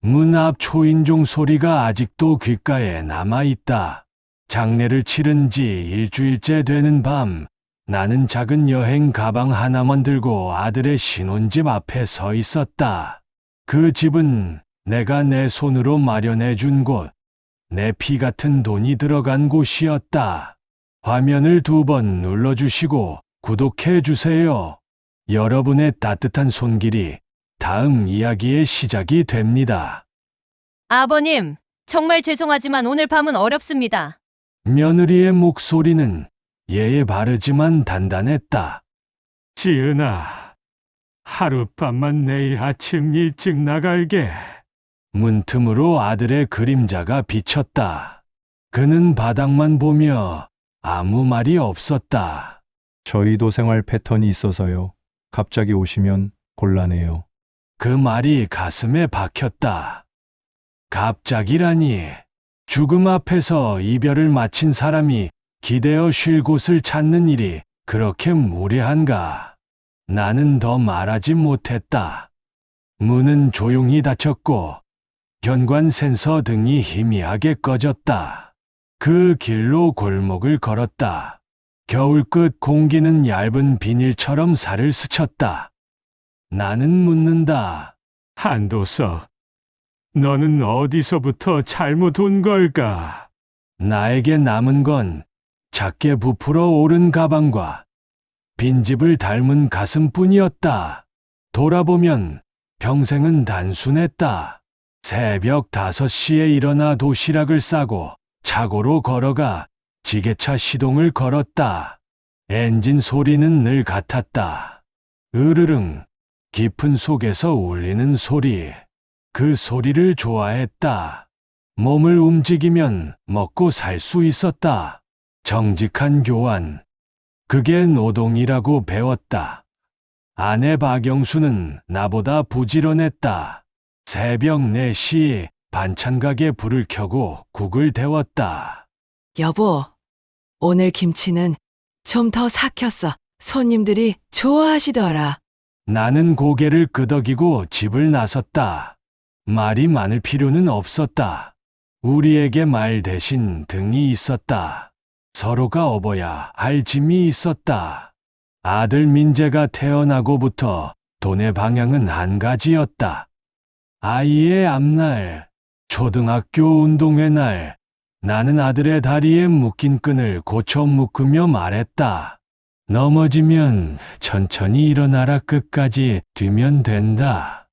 문 앞 초인종 소리가 아직도 귓가에 남아있다. 장례를 치른 지 일주일째 되는 밤, 나는 작은 여행 가방 하나만 들고 아들의 신혼집 앞에 서 있었다. 그 집은 내가 내 손으로 마련해 준 곳, 내 피 같은 돈이 들어간 곳이었다. 화면을 2번 눌러주시고 구독해 주세요. 여러분의 따뜻한 손길이 다음 이야기의 시작이 됩니다. 아버님, 정말 죄송하지만 오늘 밤은 어렵습니다. 며느리의 목소리는 예의 바르지만 단단했다. 지은아, 하룻밤만 내일 아침 일찍 나갈게. 문틈으로 아들의 그림자가 비쳤다. 그는 바닥만 보며 아무 말이 없었다. 저희도 생활 패턴이 있어서요. 갑자기 오시면 곤란해요. 그 말이 가슴에 박혔다. 갑자기라니. 죽음 앞에서 이별을 마친 사람이 기대어 쉴 곳을 찾는 일이 그렇게 무례한가. 나는 더 말하지 못했다. 문은 조용히 닫혔고 현관 센서 등이 희미하게 꺼졌다. 그 길로 골목을 걸었다. 겨울끝 공기는 얇은 비닐처럼 살을 스쳤다. 나는 묻는다. 한도서, 너는 어디서부터 잘못 온 걸까? 나에게 남은 건 작게 부풀어 오른 가방과 빈집을 닮은 가슴뿐이었다. 돌아보면 평생은 단순했다. 새벽 5시에 일어나 도시락을 싸고 차고로 걸어가 지게차 시동을 걸었다. 엔진 소리는 늘 같았다. 으르릉, 깊은 속에서 울리는 소리. 그 소리를 좋아했다. 몸을 움직이면 먹고 살 수 있었다. 정직한 교환. 그게 노동이라고 배웠다. 아내 박영수는 나보다 부지런했다. 새벽 4시 반찬 가게 불을 켜고 국을 데웠다. 여보, 오늘 김치는 좀 더 삭혔어. 손님들이 좋아하시더라. 나는 고개를 끄덕이고 집을 나섰다. 말이 많을 필요는 없었다. 우리에게 말 대신 등이 있었다. 서로가 업어야 할 짐이 있었다. 아들 민재가 태어나고부터 돈의 방향은 한 가지였다. 아이의 앞날, 초등학교 운동회 날, 나는 아들의 다리에 묶인 끈을 고쳐 묶으며 말했다. 넘어지면 천천히 일어나라, 끝까지 뛰면 된다.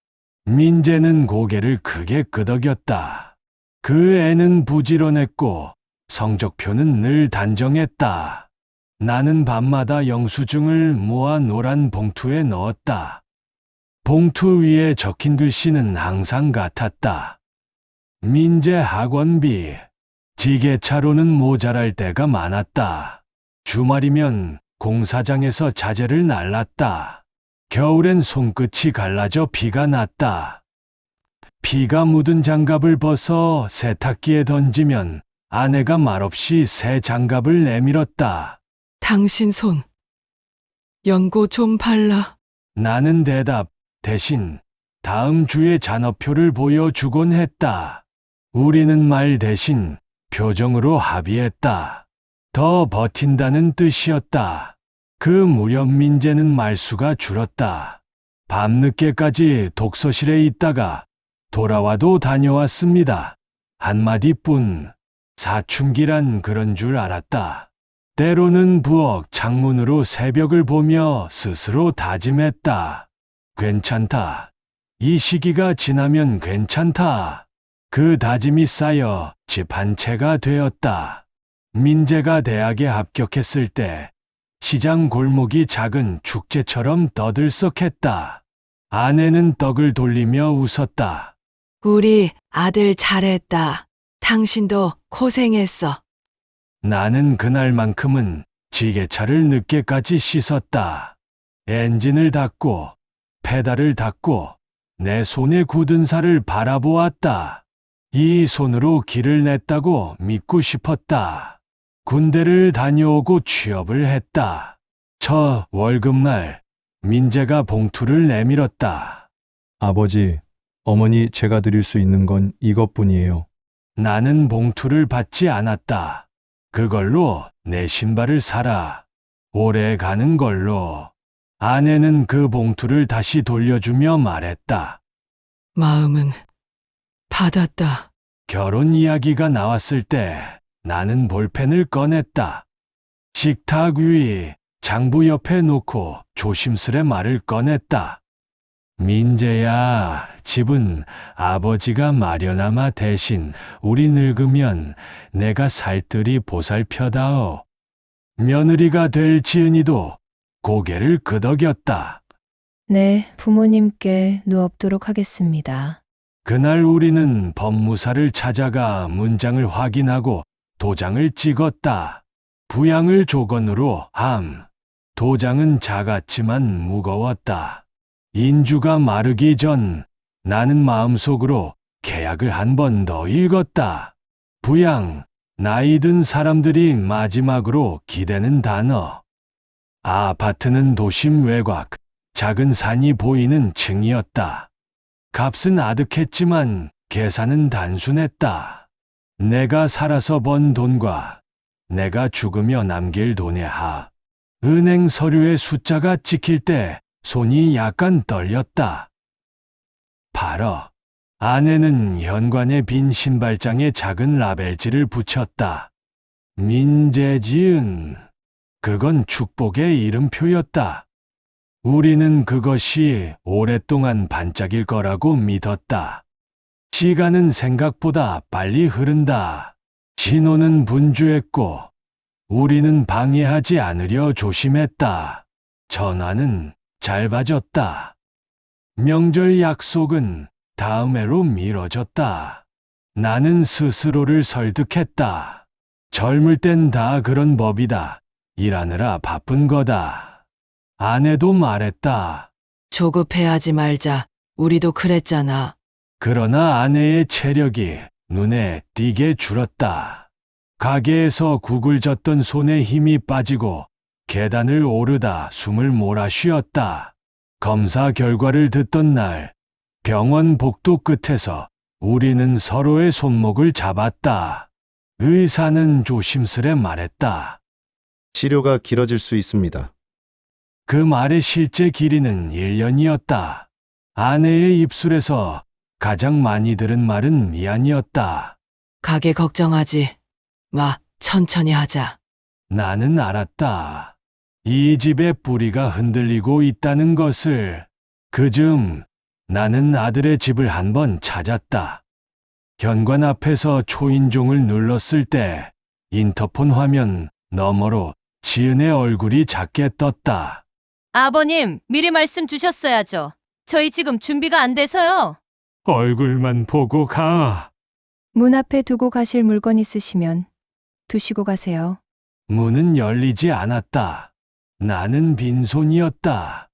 민재는 고개를 크게 끄덕였다. 그 애는 부지런했고 성적표는 늘 단정했다. 나는 밤마다 영수증을 모아 노란 봉투에 넣었다. 봉투 위에 적힌 글씨는 항상 같았다. 민재 학원비. 지게차로는 모자랄 때가 많았다. 주말이면 공사장에서 자재를 날랐다. 겨울엔 손끝이 갈라져 피가 났다. 피가 묻은 장갑을 벗어 세탁기에 던지면 아내가 말없이 새 장갑을 내밀었다. 당신 손, 연고 좀 발라. 나는 대답 대신 다음 주에 잔업표를 보여주곤 했다. 우리는 말 대신 표정으로 합의했다. 더 버틴다는 뜻이었다. 그 무렵 민재는 말수가 줄었다. 밤늦게까지 독서실에 있다가 돌아와도 다녀왔습니다. 한마디뿐. 사춘기란 그런 줄 알았다. 때로는 부엌 창문으로 새벽을 보며 스스로 다짐했다. 괜찮다. 이 시기가 지나면 괜찮다. 그 다짐이 쌓여 집 한 채가 되었다. 민재가 대학에 합격했을 때 시장 골목이 작은 축제처럼 떠들썩했다. 아내는 떡을 돌리며 웃었다. 우리 아들 잘했다. 당신도 고생했어. 나는 그날만큼은 지게차를 늦게까지 씻었다. 엔진을 닫고 페달을 닫고 내 손에 굳은 살을 바라보았다. 이 손으로 길을 냈다고 믿고 싶었다. 군대를 다녀오고 취업을 했다. 첫 월급날 민재가 봉투를 내밀었다. 아버지, 어머니, 제가 드릴 수 있는 건 이것뿐이에요. 나는 봉투를 받지 않았다. 그걸로 내 신발을 사라. 오래 가는 걸로. 아내는 그 봉투를 다시 돌려주며 말했다. 마음은 받았다. 결혼 이야기가 나왔을 때 나는 볼펜을 꺼냈다. 식탁 위 장부 옆에 놓고 조심스레 말을 꺼냈다. 민재야, 집은 아버지가 마련하마 대신 우리 늙으면 내가 살뜰히 보살펴다오. 며느리가 될 지은이도 고개를 끄덕였다. 네, 부모님께 누업도록 하겠습니다. 그날 우리는 법무사를 찾아가 문장을 확인하고 도장을 찍었다. 부양을 조건으로 함. 도장은 작았지만 무거웠다. 인주가 마르기 전 나는 마음속으로 계약을 한 번 더 읽었다. 부양, 나이 든 사람들이 마지막으로 기대는 단어. 아파트는 도심 외곽, 작은 산이 보이는 층이었다. 값은 아득했지만 계산은 단순했다. 내가 살아서 번 돈과 내가 죽으며 남길 돈의 합. 은행 서류의 숫자가 찍힐 때 손이 약간 떨렸다. 8억. 아내는 현관의 빈 신발장에 작은 라벨지를 붙였다. 민재지은. 그건 축복의 이름표였다. 우리는 그것이 오랫동안 반짝일 거라고 믿었다. 시간은 생각보다 빨리 흐른다. 신호는 분주했고 우리는 방해하지 않으려 조심했다. 전화는 짧아졌다. 명절 약속은 다음 해로 미뤄졌다. 나는 스스로를 설득했다. 젊을 땐 다 그런 법이다. 일하느라 바쁜 거다. 아내도 말했다. 조급해하지 말자. 우리도 그랬잖아. 그러나 아내의 체력이 눈에 띄게 줄었다. 가게에서 구글졌던 손에 힘이 빠지고 계단을 오르다 숨을 몰아쉬었다. 검사 결과를 듣던 날 병원 복도 끝에서 우리는 서로의 손목을 잡았다. 의사는 조심스레 말했다. 치료가 길어질 수 있습니다. 그 말의 실제 길이는 1년이었다. 아내의 입술에서 가장 많이 들은 말은 미안이었다. 가게 걱정하지 마. 천천히 하자. 나는 알았다. 이 집의 뿌리가 흔들리고 있다는 것을. 그즈음 나는 아들의 집을 한번 찾았다. 현관 앞에서 초인종을 눌렀을 때 인터폰 화면 너머로 지은의 얼굴이 작게 떴다. 아버님, 미리 말씀 주셨어야죠. 저희 지금 준비가 안 돼서요. 얼굴만 보고 가. 문 앞에 두고 가실 물건 있으시면 두시고 가세요. 문은 열리지 않았다. 나는 빈손이었다.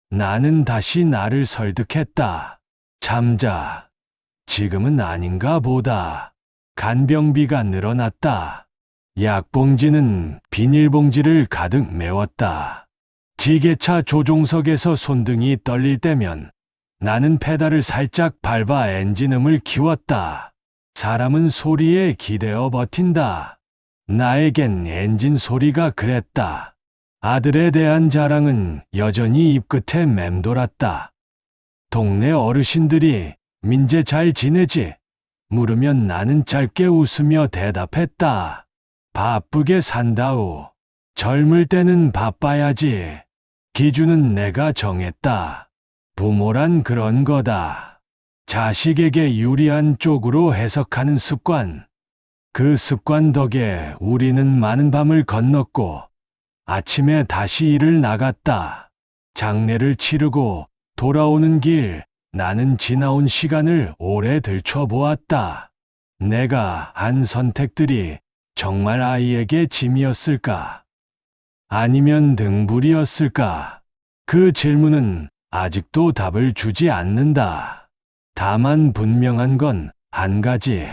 나는 다시 나를 설득했다. 잠자. 지금은 아닌가 보다. 간병비가 늘어났다. 약봉지는 비닐봉지를 가득 메웠다. 지게차 조종석에서 손등이 떨릴 때면 나는 페달을 살짝 밟아 엔진음을 키웠다. 사람은 소리에 기대어 버틴다. 나에겐 엔진 소리가 그랬다. 아들에 대한 자랑은 여전히 입끝에 맴돌았다. 동네 어르신들이 민재 잘 지내지? 물으면 나는 짧게 웃으며 대답했다. 바쁘게 산다오. 젊을 때는 바빠야지. 기준은 내가 정했다. 부모란 그런 거다. 자식에게 유리한 쪽으로 해석하는 습관. 그 습관 덕에 우리는 많은 밤을 건넜고 아침에 다시 일을 나갔다. 장례를 치르고 돌아오는 길 나는 지나온 시간을 오래 들춰보았다. 내가 한 선택들이 정말 아이에게 짐이었을까? 아니면 등불이었을까? 그 질문은 아직도 답을 주지 않는다. 다만 분명한 건 한 가지.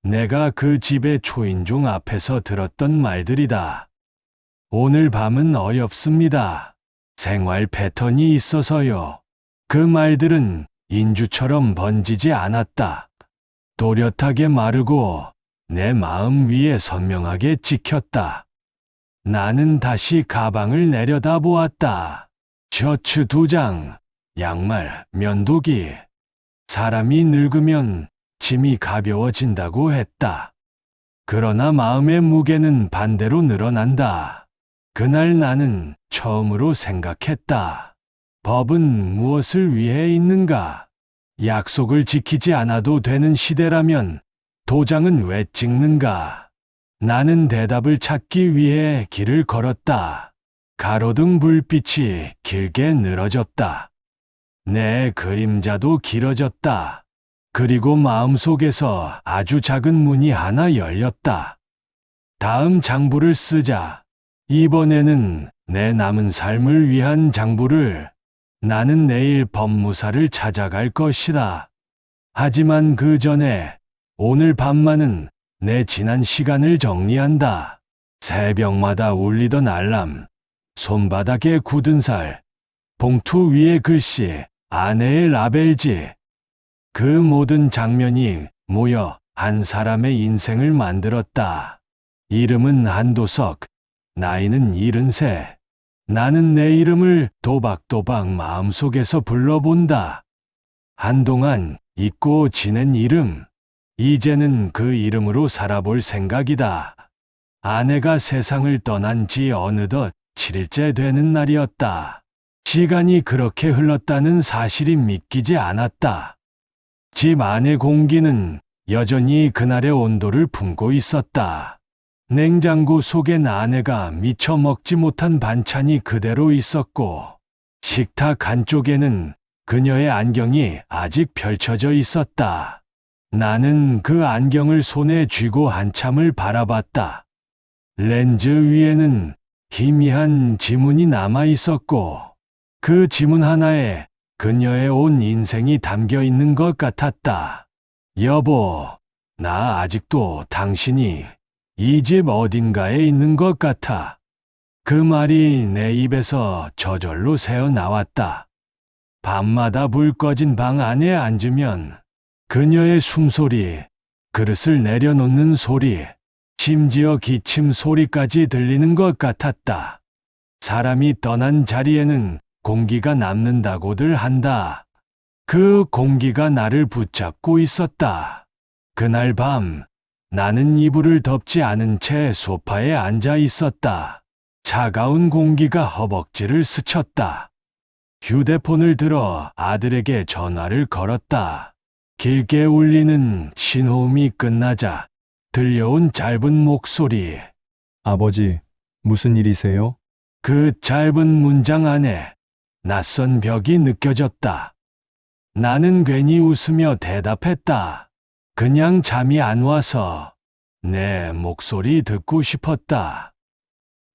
내가 그 집의 초인종 앞에서 들었던 말들이다. 오늘 밤은 어렵습니다. 생활 패턴이 있어서요. 그 말들은 인주처럼 번지지 않았다. 또렷하게 마르고 내 마음 위에 선명하게 찍혔다. 나는 다시 가방을 내려다보았다. 셔츠 2장, 양말, 면도기. 사람이 늙으면 짐이 가벼워진다고 했다. 그러나 마음의 무게는 반대로 늘어난다. 그날 나는 처음으로 생각했다. 법은 무엇을 위해 있는가? 약속을 지키지 않아도 되는 시대라면 도장은 왜 찍는가? 나는 대답을 찾기 위해 길을 걸었다. 가로등 불빛이 길게 늘어졌다. 내 그림자도 길어졌다. 그리고 마음속에서 아주 작은 문이 하나 열렸다. 다음 장부를 쓰자. 이번에는 내 남은 삶을 위한 장부를. 나는 내일 법무사를 찾아갈 것이다. 하지만 그 전에 오늘 밤만은 내 지난 시간을 정리한다. 새벽마다 울리던 알람, 손바닥에 굳은 살, 봉투 위에 글씨, 아내의 라벨지. 그 모든 장면이 모여 한 사람의 인생을 만들었다. 이름은 한도석, 나이는 73. 나는 내 이름을 도박도박 마음속에서 불러본다. 한동안 잊고 지낸 이름. 이제는 그 이름으로 살아볼 생각이다. 아내가 세상을 떠난 지 어느덧 7일째 되는 날이었다. 시간이 그렇게 흘렀다는 사실이 믿기지 않았다. 집 안의 공기는 여전히 그날의 온도를 품고 있었다. 냉장고 속엔 아내가 미처 먹지 못한 반찬이 그대로 있었고, 식탁 한쪽에는 그녀의 안경이 아직 펼쳐져 있었다. 나는 그 안경을 손에 쥐고 한참을 바라봤다. 렌즈 위에는 희미한 지문이 남아 있었고, 그 지문 하나에 그녀의 온 인생이 담겨 있는 것 같았다. 여보, 나 아직도 당신이 이 집 어딘가에 있는 것 같아. 그 말이 내 입에서 저절로 새어나왔다. 밤마다 불 꺼진 방 안에 앉으면 그녀의 숨소리, 그릇을 내려놓는 소리, 심지어 기침 소리까지 들리는 것 같았다. 사람이 떠난 자리에는 공기가 남는다고들 한다. 그 공기가 나를 붙잡고 있었다. 그날 밤, 나는 이불을 덮지 않은 채 소파에 앉아 있었다. 차가운 공기가 허벅지를 스쳤다. 휴대폰을 들어 아들에게 전화를 걸었다. 길게 울리는 신호음이 끝나자 들려온 짧은 목소리. 아버지, 무슨 일이세요? 그 짧은 문장 안에 낯선 벽이 느껴졌다. 나는 괜히 웃으며 대답했다. 그냥 잠이 안 와서 내 목소리 듣고 싶었다.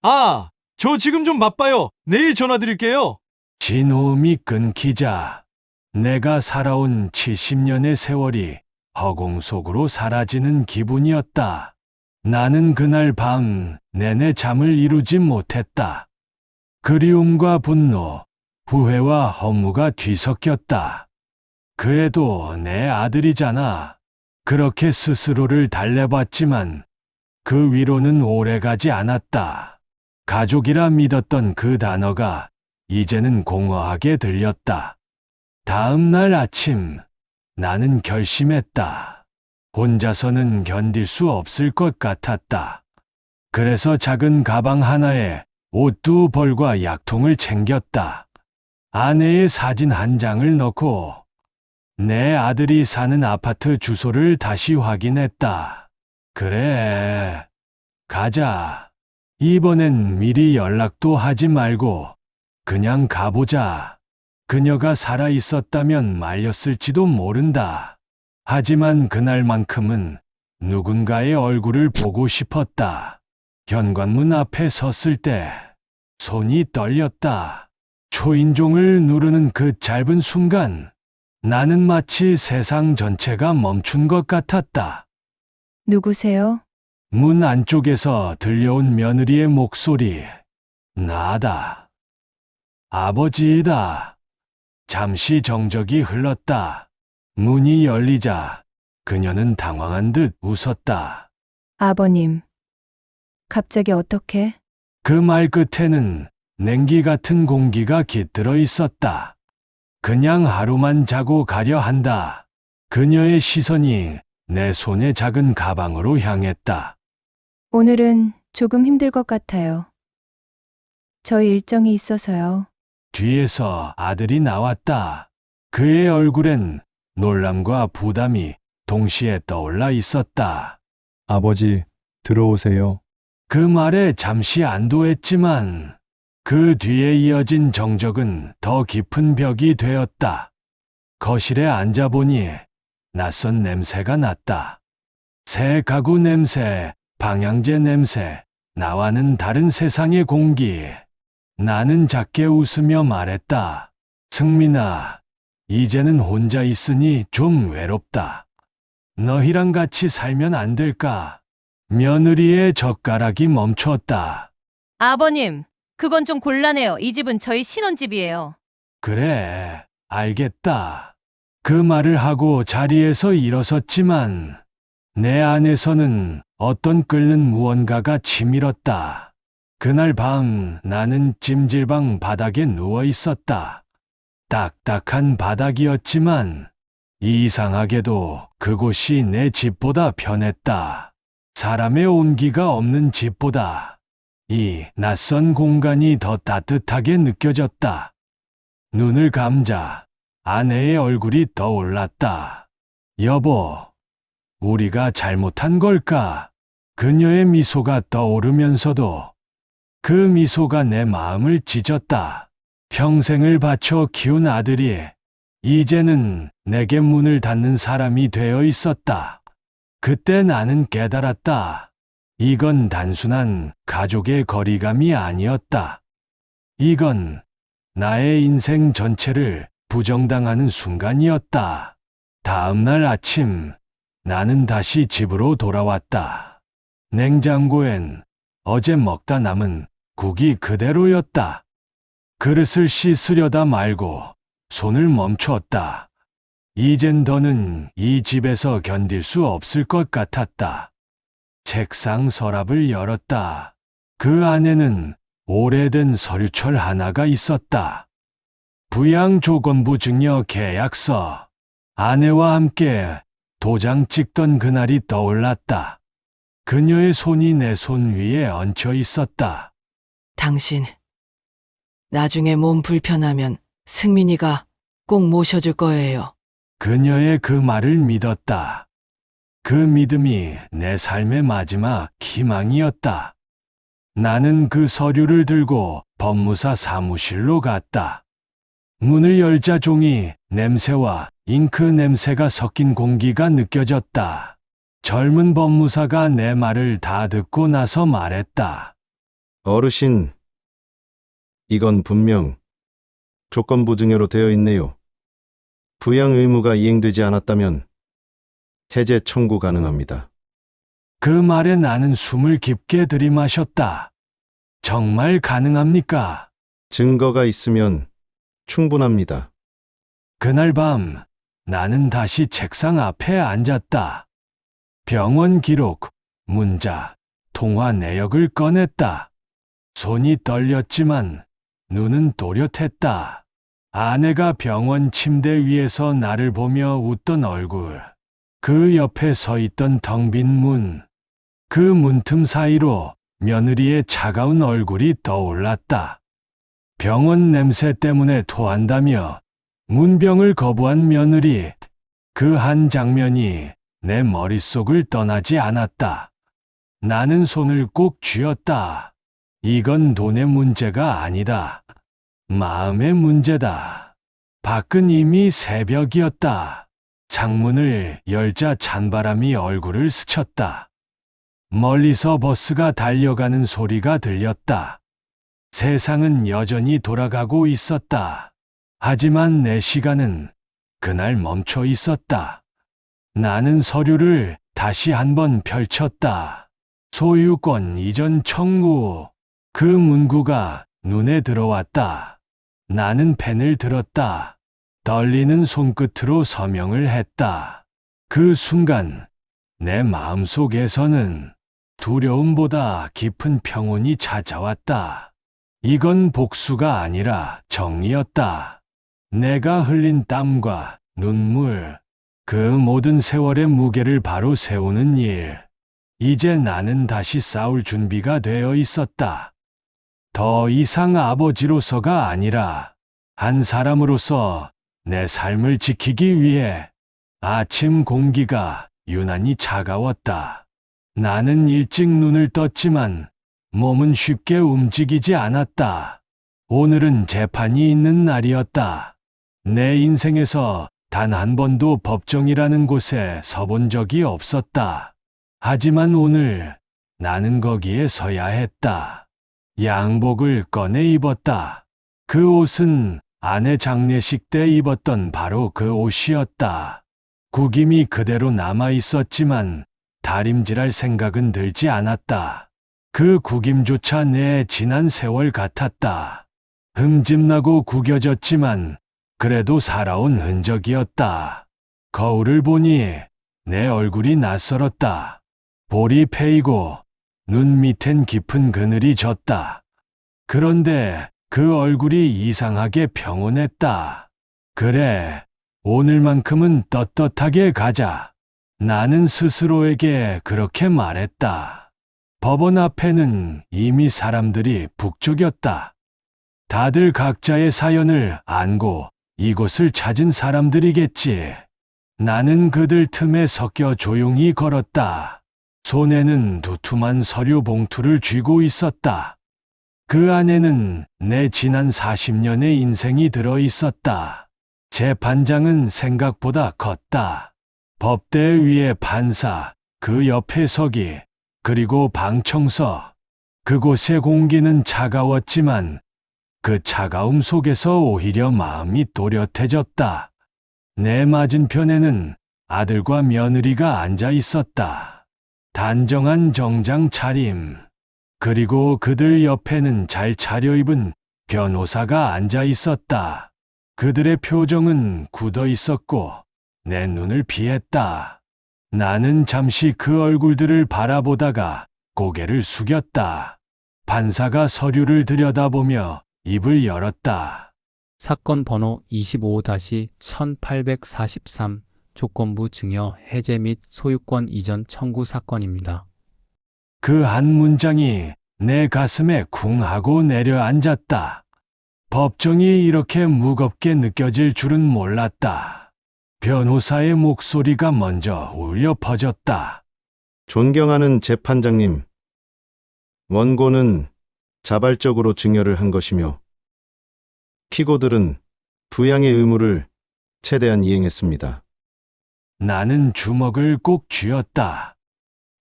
아, 저 지금 좀 바빠요. 내일 전화 드릴게요. 신호음이 끊기자 내가 살아온 70년의 세월이 허공 속으로 사라지는 기분이었다. 나는 그날 밤 내내 잠을 이루지 못했다. 그리움과 분노, 후회와 허무가 뒤섞였다. 그래도 내 아들이잖아. 그렇게 스스로를 달래봤지만 그 위로는 오래가지 않았다. 가족이라 믿었던 그 단어가 이제는 공허하게 들렸다. 다음 날 아침, 나는 결심했다. 혼자서는 견딜 수 없을 것 같았다. 그래서 작은 가방 하나에 옷 2벌과 약통을 챙겼다. 아내의 사진 한 장을 넣고 내 아들이 사는 아파트 주소를 다시 확인했다. 그래, 가자. 이번엔 미리 연락도 하지 말고 그냥 가보자. 그녀가 살아 있었다면 말렸을지도 모른다. 하지만 그날만큼은 누군가의 얼굴을 보고 싶었다. 현관문 앞에 섰을 때 손이 떨렸다. 초인종을 누르는 그 짧은 순간 나는 마치 세상 전체가 멈춘 것 같았다. 누구세요? 문 안쪽에서 들려온 며느리의 목소리. 나다. 아버지이다. 잠시 정적이 흘렀다. 문이 열리자 그녀는 당황한 듯 웃었다. 아버님, 갑자기 어떻게? 그 말 끝에는 냉기 같은 공기가 깃들어 있었다. 그냥 하루만 자고 가려 한다. 그녀의 시선이 내 손의 작은 가방으로 향했다. 오늘은 조금 힘들 것 같아요. 저희 일정이 있어서요. 뒤에서 아들이 나왔다. 그의 얼굴엔 놀람과 부담이 동시에 떠올라 있었다. 아버지, 들어오세요. 그 말에 잠시 안도했지만 그 뒤에 이어진 정적은 더 깊은 벽이 되었다. 거실에 앉아보니 낯선 냄새가 났다. 새 가구 냄새, 방향제 냄새, 나와는 다른 세상의 공기. 나는 작게 웃으며 말했다. 승민아, 이제는 혼자 있으니 좀 외롭다. 너희랑 같이 살면 안 될까? 며느리의 젓가락이 멈췄다. 아버님, 그건 좀 곤란해요. 이 집은 저희 신혼집이에요. 그래, 알겠다. 그 말을 하고 자리에서 일어섰지만 내 안에서는 어떤 끓는 무언가가 치밀었다. 그날 밤 나는 찜질방 바닥에 누워 있었다. 딱딱한 바닥이었지만 이상하게도 그곳이 내 집보다 편했다. 사람의 온기가 없는 집보다 이 낯선 공간이 더 따뜻하게 느껴졌다. 눈을 감자 아내의 얼굴이 떠올랐다. 여보, 우리가 잘못한 걸까? 그녀의 미소가 떠오르면서도 그 미소가 내 마음을 찢었다. 평생을 바쳐 키운 아들이 이제는 내게 문을 닫는 사람이 되어 있었다. 그때 나는 깨달았다. 이건 단순한 가족의 거리감이 아니었다. 이건 나의 인생 전체를 부정당하는 순간이었다. 다음 날 아침, 나는 다시 집으로 돌아왔다. 냉장고엔 어제 먹다 남은 국이 그대로였다. 그릇을 씻으려다 말고 손을 멈췄다. 이젠 더는 이 집에서 견딜 수 없을 것 같았다. 책상 서랍을 열었다. 그 안에는 오래된 서류철 하나가 있었다. 부양조건부 증여 계약서. 아내와 함께 도장 찍던 그날이 떠올랐다. 그녀의 손이 내 손 위에 얹혀 있었다. 당신, 나중에 몸 불편하면 승민이가 꼭 모셔줄 거예요. 그녀의 그 말을 믿었다. 그 믿음이 내 삶의 마지막 희망이었다. 나는 그 서류를 들고 법무사 사무실로 갔다. 문을 열자 종이 냄새와 잉크 냄새가 섞인 공기가 느껴졌다. 젊은 법무사가 내 말을 다 듣고 나서 말했다. 어르신, 이건 분명 조건부 증여로 되어 있네요. 부양 의무가 이행되지 않았다면 해제 청구 가능합니다. 그 말에 나는 숨을 깊게 들이마셨다. 정말 가능합니까? 증거가 있으면 충분합니다. 그날 밤 나는 다시 책상 앞에 앉았다. 병원 기록, 문자, 통화 내역을 꺼냈다. 손이 떨렸지만 눈은 또렷했다. 아내가 병원 침대 위에서 나를 보며 웃던 얼굴. 그 옆에 서 있던 텅 빈 문. 그 문틈 사이로 며느리의 차가운 얼굴이 떠올랐다. 병원 냄새 때문에 토한다며 문병을 거부한 며느리. 그 한 장면이 내 머릿속을 떠나지 않았다. 나는 손을 꼭 쥐었다. 이건 돈의 문제가 아니다. 마음의 문제다. 밖은 이미 새벽이었다. 창문을 열자 찬바람이 얼굴을 스쳤다. 멀리서 버스가 달려가는 소리가 들렸다. 세상은 여전히 돌아가고 있었다. 하지만 내 시간은 그날 멈춰 있었다. 나는 서류를 다시 한번 펼쳤다. 소유권 이전 청구. 그 문구가 눈에 들어왔다. 나는 펜을 들었다. 떨리는 손끝으로 서명을 했다. 그 순간 내 마음속에서는 두려움보다 깊은 평온이 찾아왔다. 이건 복수가 아니라 정리였다. 내가 흘린 땀과 눈물, 그 모든 세월의 무게를 바로 세우는 일. 이제 나는 다시 싸울 준비가 되어 있었다. 더 이상 아버지로서가 아니라 한 사람으로서 내 삶을 지키기 위해. 아침 공기가 유난히 차가웠다. 나는 일찍 눈을 떴지만 몸은 쉽게 움직이지 않았다. 오늘은 재판이 있는 날이었다. 내 인생에서 단 한 번도 법정이라는 곳에 서본 적이 없었다. 하지만 오늘 나는 거기에 서야 했다. 양복을 꺼내 입었다. 그 옷은 아내 장례식 때 입었던 바로 그 옷이었다. 구김이 그대로 남아 있었지만 다림질할 생각은 들지 않았다. 그 구김조차 내 지난 세월 같았다. 흠집나고 구겨졌지만 그래도 살아온 흔적이었다. 거울을 보니 내 얼굴이 낯설었다. 볼이 패이고 눈 밑엔 깊은 그늘이 졌다. 그런데 그 얼굴이 이상하게 평온했다. 그래, 오늘만큼은 떳떳하게 가자. 나는 스스로에게 그렇게 말했다. 법원 앞에는 이미 사람들이 북적였다. 다들 각자의 사연을 안고 이곳을 찾은 사람들이겠지. 나는 그들 틈에 섞여 조용히 걸었다. 손에는 두툼한 서류 봉투를 쥐고 있었다. 그 안에는 내 지난 40년의 인생이 들어 있었다. 재판장은 생각보다 컸다. 법대 위에 판사, 그 옆에 서기, 그리고 방청서. 그곳의 공기는 차가웠지만 그 차가움 속에서 오히려 마음이 또렷해졌다. 내 맞은편에는 아들과 며느리가 앉아 있었다. 단정한 정장 차림. 그리고 그들 옆에는 잘 차려입은 변호사가 앉아 있었다. 그들의 표정은 굳어 있었고 내 눈을 피했다. 나는 잠시 그 얼굴들을 바라보다가 고개를 숙였다. 판사가 서류를 들여다보며 입을 열었다. 사건 번호 25-1843 조건부 증여 해제 및 소유권 이전 청구 사건입니다. 그 한 문장이 내 가슴에 쿵 하고 내려앉았다. 법정이 이렇게 무겁게 느껴질 줄은 몰랐다. 변호사의 목소리가 먼저 울려 퍼졌다. 존경하는 재판장님, 원고는 자발적으로 증여를 한 것이며 피고들은 부양의 의무를 최대한 이행했습니다. 나는 주먹을 꼭 쥐었다.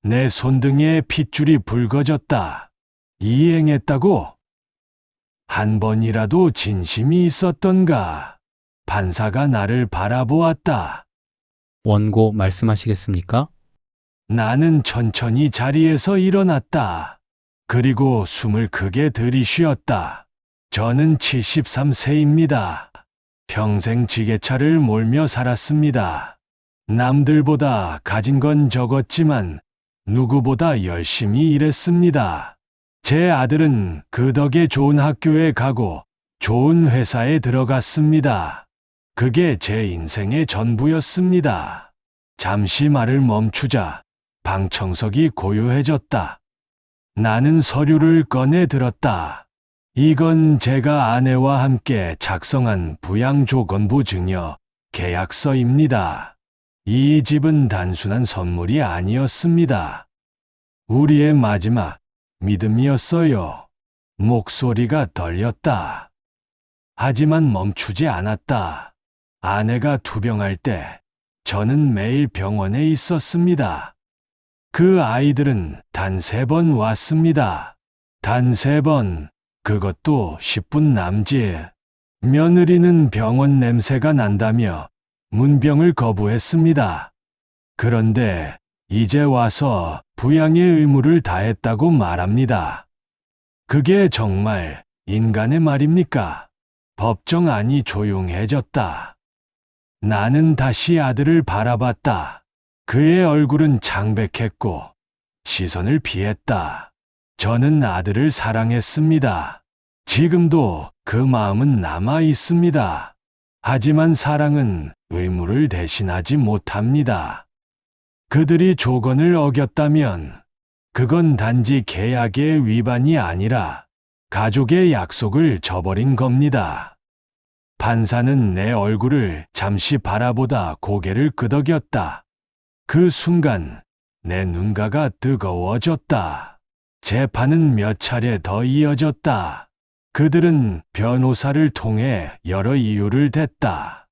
내 손등에 핏줄이 붉어졌다. 이행했다고? 한 번이라도 진심이 있었던가? 판사가 나를 바라보았다. 원고 말씀하시겠습니까? 나는 천천히 자리에서 일어났다. 그리고 숨을 크게 들이쉬었다. 저는 73세입니다. 평생 지게차를 몰며 살았습니다. 남들보다 가진 건 적었지만 누구보다 열심히 일했습니다. 제 아들은 그 덕에 좋은 학교에 가고 좋은 회사에 들어갔습니다. 그게 제 인생의 전부였습니다. 잠시 말을 멈추자 방청석이 고요해졌다. 나는 서류를 꺼내 들었다. 이건 제가 아내와 함께 작성한 부양조건부 증여 계약서입니다. 이 집은 단순한 선물이 아니었습니다. 우리의 마지막 믿음이었어요. 목소리가 떨렸다. 하지만 멈추지 않았다. 아내가 투병할 때 저는 매일 병원에 있었습니다. 그 아이들은 단 3번 왔습니다. 단 3번, 그것도 10분 남짓. 며느리는 병원 냄새가 난다며 문병을 거부했습니다. 그런데 이제 와서 부양의 의무를 다했다고 말합니다. 그게 정말 인간의 말입니까? 법정 안이 조용해졌다. 나는 다시 아들을 바라봤다. 그의 얼굴은 창백했고 시선을 피했다. 저는 아들을 사랑했습니다. 지금도 그 마음은 남아 있습니다. 하지만 사랑은 의무를 대신하지 못합니다. 그들이 조건을 어겼다면 그건 단지 계약의 위반이 아니라 가족의 약속을 저버린 겁니다. 판사는 내 얼굴을 잠시 바라보다 고개를 끄덕였다. 그 순간 내 눈가가 뜨거워졌다. 재판은 몇 차례 더 이어졌다. 그들은 변호사를 통해 여러 이유를 댔다.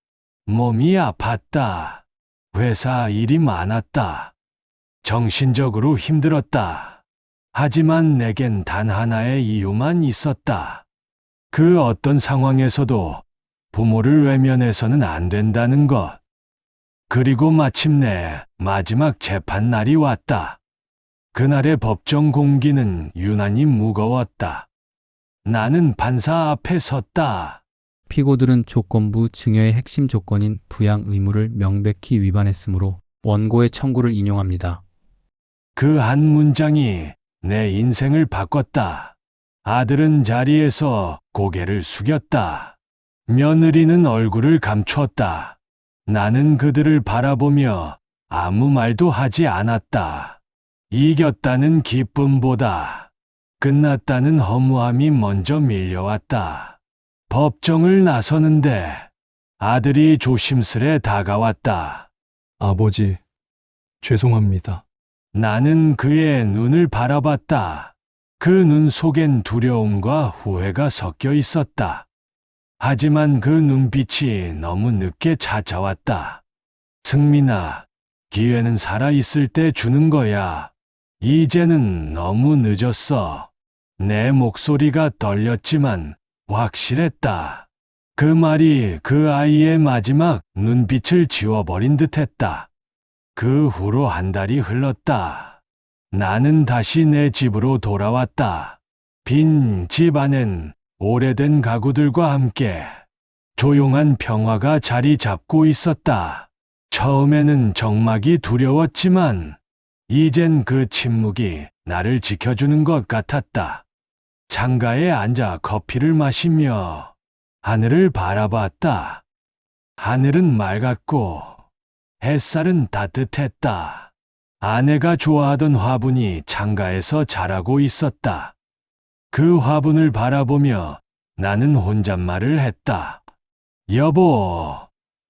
몸이 아팠다. 회사 일이 많았다. 정신적으로 힘들었다. 하지만 내겐 단 하나의 이유만 있었다. 그 어떤 상황에서도 부모를 외면해서는 안 된다는 것. 그리고 마침내 마지막 재판 날이 왔다. 그날의 법정 공기는 유난히 무거웠다. 나는 판사 앞에 섰다. 피고들은 조건부 증여의 핵심 조건인 부양 의무를 명백히 위반했으므로 원고의 청구를 인용합니다. 그 한 문장이 내 인생을 바꿨다. 아들은 자리에서 고개를 숙였다. 며느리는 얼굴을 감췄다. 나는 그들을 바라보며 아무 말도 하지 않았다. 이겼다는 기쁨보다 끝났다는 허무함이 먼저 밀려왔다. 법정을 나서는데 아들이 조심스레 다가왔다. 아버지, 죄송합니다. 나는 그의 눈을 바라봤다. 그 눈 속엔 두려움과 후회가 섞여 있었다. 하지만 그 눈빛이 너무 늦게 찾아왔다. 승민아, 기회는 살아있을 때 주는 거야. 이제는 너무 늦었어. 내 목소리가 떨렸지만 확실했다. 그 말이 그 아이의 마지막 눈빛을 지워버린 듯했다. 그 후로 한 달이 흘렀다. 나는 다시 내 집으로 돌아왔다. 빈 집 안엔 오래된 가구들과 함께 조용한 평화가 자리 잡고 있었다. 처음에는 적막이 두려웠지만 이젠 그 침묵이 나를 지켜주는 것 같았다. 창가에 앉아 커피를 마시며 하늘을 바라봤다. 하늘은 맑았고 햇살은 따뜻했다. 아내가 좋아하던 화분이 창가에서 자라고 있었다. 그 화분을 바라보며 나는 혼잣말을 했다. 여보,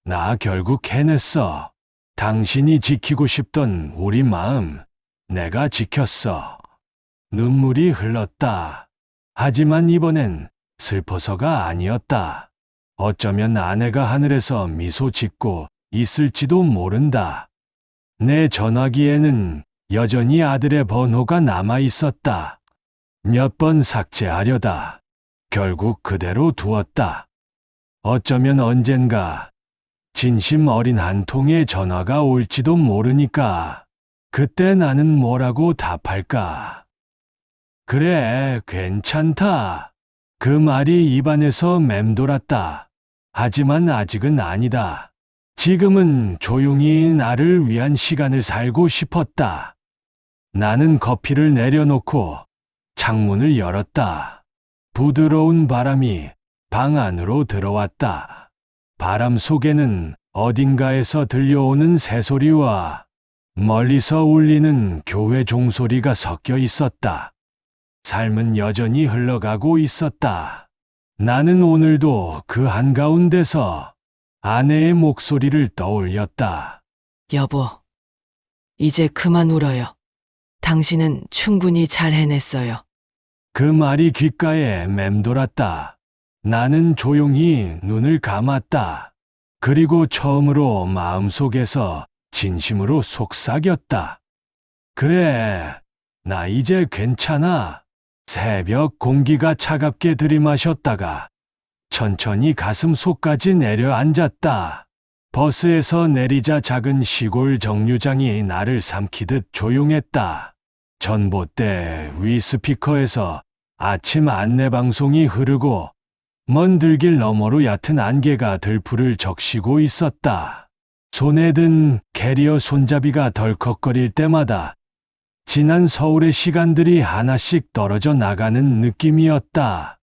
나 결국 해냈어. 당신이 지키고 싶던 우리 마음, 내가 지켰어. 눈물이 흘렀다. 하지만 이번엔 슬퍼서가 아니었다. 어쩌면 아내가 하늘에서 미소 짓고 있을지도 모른다. 내 전화기에는 여전히 아들의 번호가 남아 있었다. 몇 번 삭제하려다 결국 그대로 두었다. 어쩌면 언젠가 진심 어린 한 통의 전화가 올지도 모르니까 그때 나는 뭐라고 답할까? 그래, 괜찮다. 그 말이 입안에서 맴돌았다. 하지만 아직은 아니다. 지금은 조용히 나를 위한 시간을 살고 싶었다. 나는 커피를 내려놓고 창문을 열었다. 부드러운 바람이 방 안으로 들어왔다. 바람 속에는 어딘가에서 들려오는 새소리와 멀리서 울리는 교회 종소리가 섞여 있었다. 삶은 여전히 흘러가고 있었다. 나는 오늘도 그 한가운데서 아내의 목소리를 떠올렸다. 여보, 이제 그만 울어요. 당신은 충분히 잘 해냈어요. 그 말이 귓가에 맴돌았다. 나는 조용히 눈을 감았다. 그리고 처음으로 마음속에서 진심으로 속삭였다. 그래, 나 이제 괜찮아. 새벽 공기가 차갑게 들이마셨다가 천천히 가슴 속까지 내려앉았다. 버스에서 내리자 작은 시골 정류장이 나를 삼키듯 조용했다. 전봇대 위 스피커에서 아침 안내 방송이 흐르고 먼들길 너머로 얕은 안개가 들풀을 적시고 있었다. 손에 든 캐리어 손잡이가 덜컥거릴 때마다 지난 서울의 시간들이 하나씩 떨어져 나가는 느낌이었다.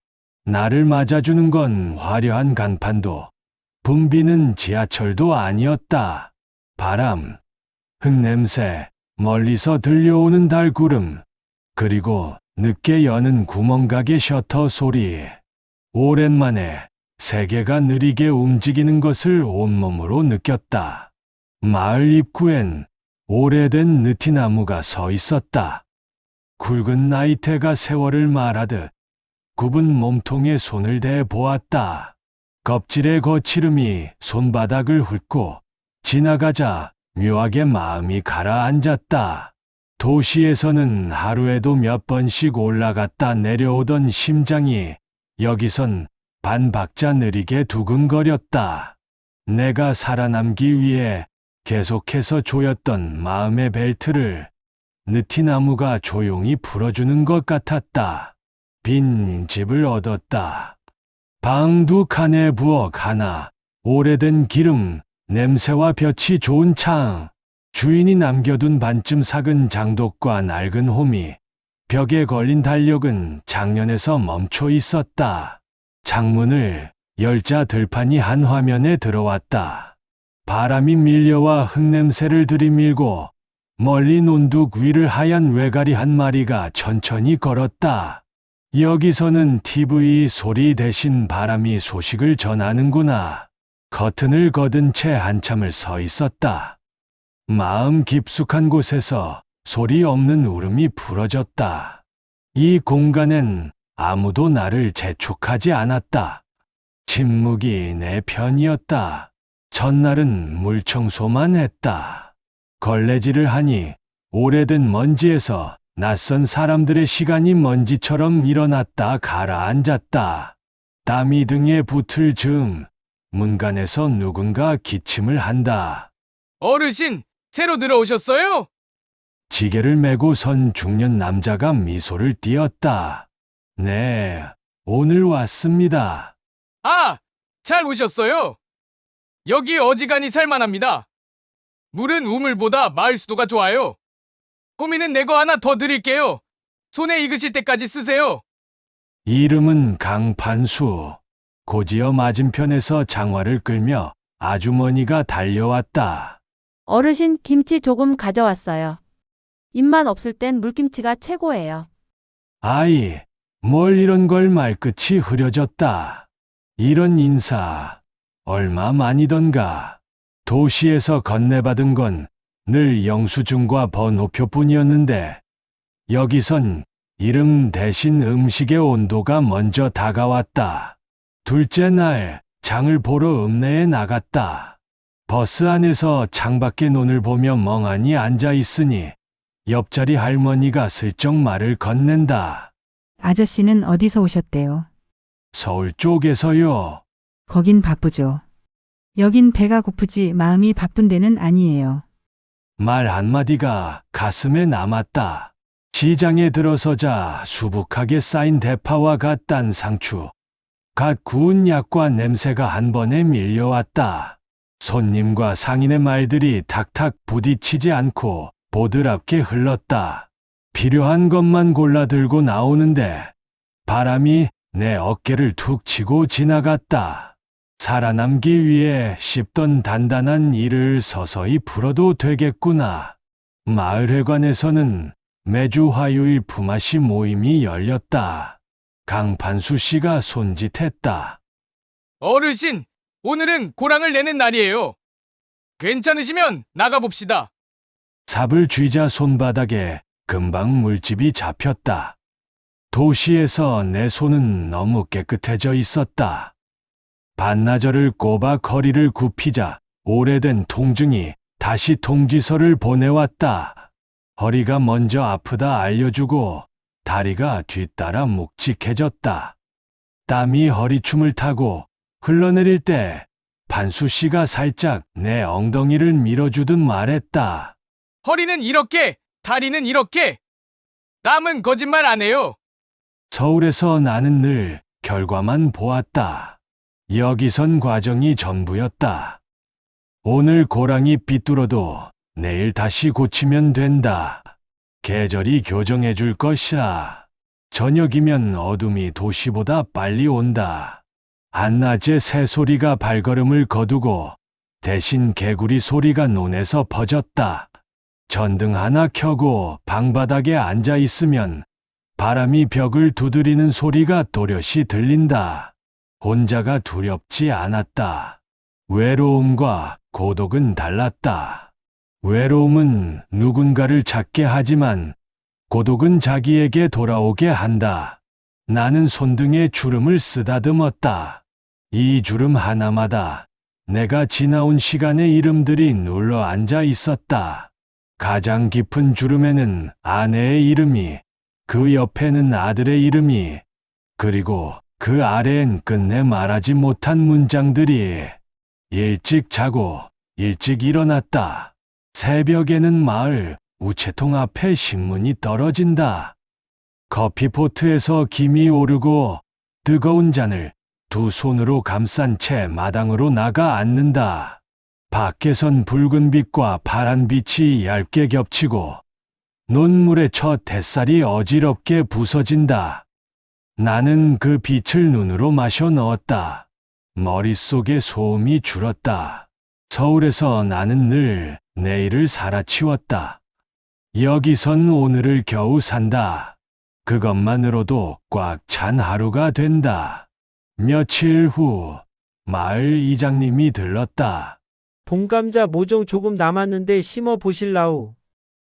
나를 맞아주는 건 화려한 간판도 붐비는 지하철도 아니었다. 바람, 흙냄새, 멀리서 들려오는 달구름, 그리고 늦게 여는 구멍가게 셔터 소리. 오랜만에 세계가 느리게 움직이는 것을 온몸으로 느꼈다. 마을 입구엔 오래된 느티나무가 서 있었다. 굵은 나이테가 세월을 말하듯 굽은 몸통에 손을 대 보았다. 껍질의 거칠음이 손바닥을 훑고 지나가자 묘하게 마음이 가라앉았다. 도시에서는 하루에도 몇 번씩 올라갔다 내려오던 심장이 여기선 반박자 느리게 두근거렸다. 내가 살아남기 위해 계속해서 조였던 마음의 벨트를 느티나무가 조용히 풀어주는 것 같았다. 빈 집을 얻었다. 방 두 칸에 부엌 하나, 오래된 기름, 냄새와 볕이 좋은 창, 주인이 남겨둔 반쯤 삭은 장독과 낡은 호미, 벽에 걸린 달력은 작년에서 멈춰 있었다. 창문을 열자 들판이 한 화면에 들어왔다. 바람이 밀려와 흙냄새를 들이밀고 멀리 논둑 위를 하얀 외가리 한 마리가 천천히 걸었다. 여기서는 TV 소리 대신 바람이 소식을 전하는구나. 커튼을 걷은 채 한참을 서 있었다. 마음 깊숙한 곳에서 소리 없는 울음이 풀어졌다. 이 공간엔 아무도 나를 재촉하지 않았다. 침묵이 내 편이었다. 전날은 물청소만 했다. 걸레질을 하니 오래된 먼지에서 낯선 사람들의 시간이 먼지처럼 일어났다 가라앉았다. 땀이 등에 붙을 즈음 문간에서 누군가 기침을 한다. 어르신, 새로 들어오셨어요? 지게를 메고 선 중년 남자가 미소를 띄었다. 네, 오늘 왔습니다. 아, 잘 오셨어요. 여기 어지간히 살만합니다. 물은 우물보다 마을 수도가 좋아요. 호미는 내 거 하나 더 드릴게요. 손에 익으실 때까지 쓰세요. 이름은 강판수. 고지어 맞은편에서 장화를 끌며 아주머니가 달려왔다. 어르신 김치 조금 가져왔어요. 입만 없을 땐 물김치가 최고예요. 아이, 뭘 이런 걸 말끝이 흐려졌다. 이런 인사, 얼마 만이던가. 도시에서 건네받은 건 늘 영수증과 번호표뿐이었는데, 여기선 이름 대신 음식의 온도가 먼저 다가왔다. 둘째 날, 장을 보러 읍내에 나갔다. 버스 안에서 창밖의 논을 보며 멍하니 앉아 있으니, 옆자리 할머니가 슬쩍 말을 건넨다. 아저씨는 어디서 오셨대요? 서울 쪽에서요. 거긴 바쁘죠. 여긴 배가 고프지 마음이 바쁜 데는 아니에요. 말 한마디가 가슴에 남았다. 시장에 들어서자 수북하게 쌓인 대파와 갓 딴 상추, 갓 구운 약과 냄새가 한 번에 밀려왔다. 손님과 상인의 말들이 탁탁 부딪히지 않고 보드랍게 흘렀다. 필요한 것만 골라 들고 나오는데 바람이 내 어깨를 툭 치고 지나갔다. 살아남기 위해 씹던 단단한 일을 서서히 풀어도 되겠구나. 마을회관에서는 매주 화요일 품앗이 모임이 열렸다. 강판수 씨가 손짓했다. 어르신, 오늘은 고랑을 내는 날이에요. 괜찮으시면 나가봅시다. 삽을 쥐자 손바닥에 금방 물집이 잡혔다. 도시에서 내 손은 너무 깨끗해져 있었다. 반나절을 꼬박 허리를 굽히자 오래된 통증이 다시 통지서를 보내왔다. 허리가 먼저 아프다 알려주고 다리가 뒤따라 묵직해졌다. 땀이 허리춤을 타고 흘러내릴 때 판수 씨가 살짝 내 엉덩이를 밀어주듯 말했다. 허리는 이렇게, 다리는 이렇게. 땀은 거짓말 안 해요. 서울에서 나는 늘 결과만 보았다. 여기선 과정이 전부였다. 오늘 고랑이 삐뚤어도 내일 다시 고치면 된다. 계절이 교정해 줄 것이다. 저녁이면 어둠이 도시보다 빨리 온다. 한낮에 새소리가 발걸음을 거두고 대신 개구리 소리가 논에서 퍼졌다. 전등 하나 켜고 방바닥에 앉아 있으면 바람이 벽을 두드리는 소리가 또렷이 들린다. 혼자가 두렵지 않았다. 외로움과 고독은 달랐다. 외로움은 누군가를 찾게 하지만 고독은 자기에게 돌아오게 한다. 나는 손등에 주름을 쓰다듬었다. 이 주름 하나마다 내가 지나온 시간의 이름들이 눌러 앉아 있었다. 가장 깊은 주름에는 아내의 이름이, 그 옆에는 아들의 이름이, 그리고 그 아래엔 끝내 말하지 못한 문장들이. 일찍 자고 일찍 일어났다. 새벽에는 마을 우체통 앞에 신문이 떨어진다. 커피포트에서 김이 오르고 뜨거운 잔을 두 손으로 감싼 채 마당으로 나가 앉는다. 밖에선 붉은 빛과 파란 빛이 얇게 겹치고 논물의 첫 햇살이 어지럽게 부서진다. 나는 그 빛을 눈으로 마셔 넣었다. 머릿속에 소음이 줄었다. 서울에서 나는 늘 내일을 살아치웠다. 여기선 오늘을 겨우 산다. 그것만으로도 꽉 찬 하루가 된다. 며칠 후 마을 이장님이 들렀다. 봄감자 모종 조금 남았는데 심어 보실라우.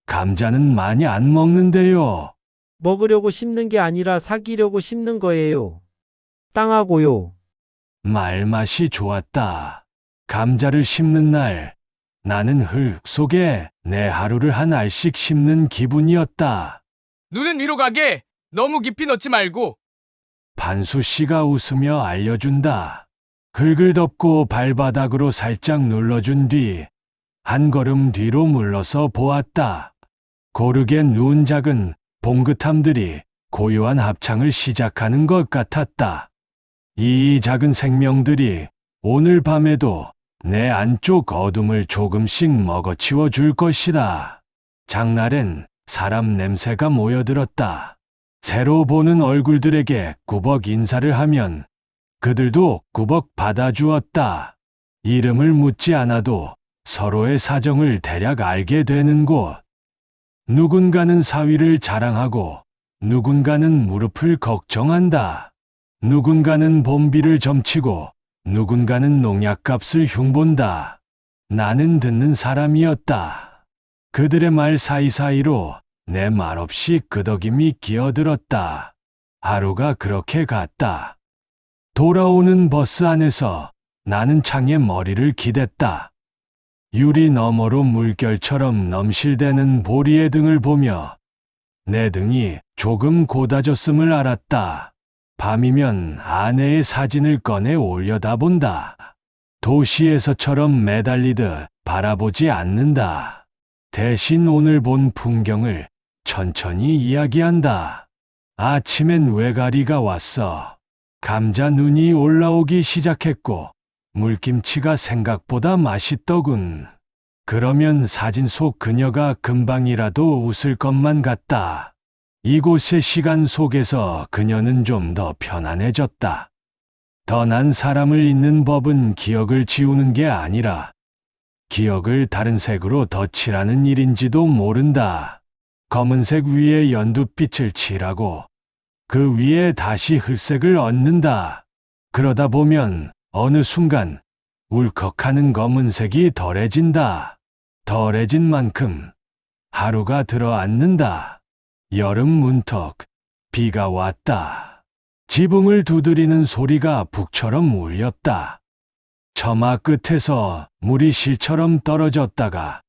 감자는 많이 안 먹는데요. 먹으려고 심는 게 아니라 사기려고 심는 거예요. 땅하고요. 말맛이 좋았다. 감자를 심는 날, 나는 흙 속에 내 하루를 한 알씩 심는 기분이었다. 눈은 위로 가게. 너무 깊이 넣지 말고. 반수 씨가 웃으며 알려준다. 흙을 덮고 발바닥으로 살짝 눌러준 뒤, 한 걸음 뒤로 물러서 보았다. 고르게 누운 작은 봉긋함들이 고요한 합창을 시작하는 것 같았다. 이 작은 생명들이 오늘 밤에도 내 안쪽 어둠을 조금씩 먹어치워 줄 것이다. 장날엔 사람 냄새가 모여들었다. 새로 보는 얼굴들에게 꾸벅 인사를 하면 그들도 꾸벅 받아주었다. 이름을 묻지 않아도 서로의 사정을 대략 알게 되는 곳. 누군가는 사위를 자랑하고 누군가는 무릎을 걱정한다. 누군가는 봄비를 점치고 누군가는 농약값을 흉본다. 나는 듣는 사람이었다. 그들의 말 사이사이로 내 말없이 끄덕임이 끼어들었다. 하루가 그렇게 갔다. 돌아오는 버스 안에서 나는 창에 머리를 기댔다. 유리 너머로 물결처럼 넘실대는 보리의 등을 보며 내 등이 조금 고다졌음을 알았다. 밤이면 아내의 사진을 꺼내 올려다본다. 도시에서처럼 매달리듯 바라보지 않는다. 대신 오늘 본 풍경을 천천히 이야기한다. 아침엔 외가리가 왔어. 감자 눈이 올라오기 시작했고 물김치가 생각보다 맛있더군. 그러면 사진 속 그녀가 금방이라도 웃을 것만 같다. 이곳의 시간 속에서 그녀는 좀 더 편안해졌다. 더 난 사람을 잊는 법은 기억을 지우는 게 아니라 기억을 다른 색으로 덧칠하는 일인지도 모른다. 검은색 위에 연두빛을 칠하고 그 위에 다시 흑색을 얹는다. 그러다 보면 어느 순간 울컥하는 검은색이 덜해진다. 덜해진 만큼 하루가 들어앉는다. 여름 문턱, 비가 왔다. 지붕을 두드리는 소리가 북처럼 울렸다. 처마 끝에서 물이 실처럼 떨어졌다가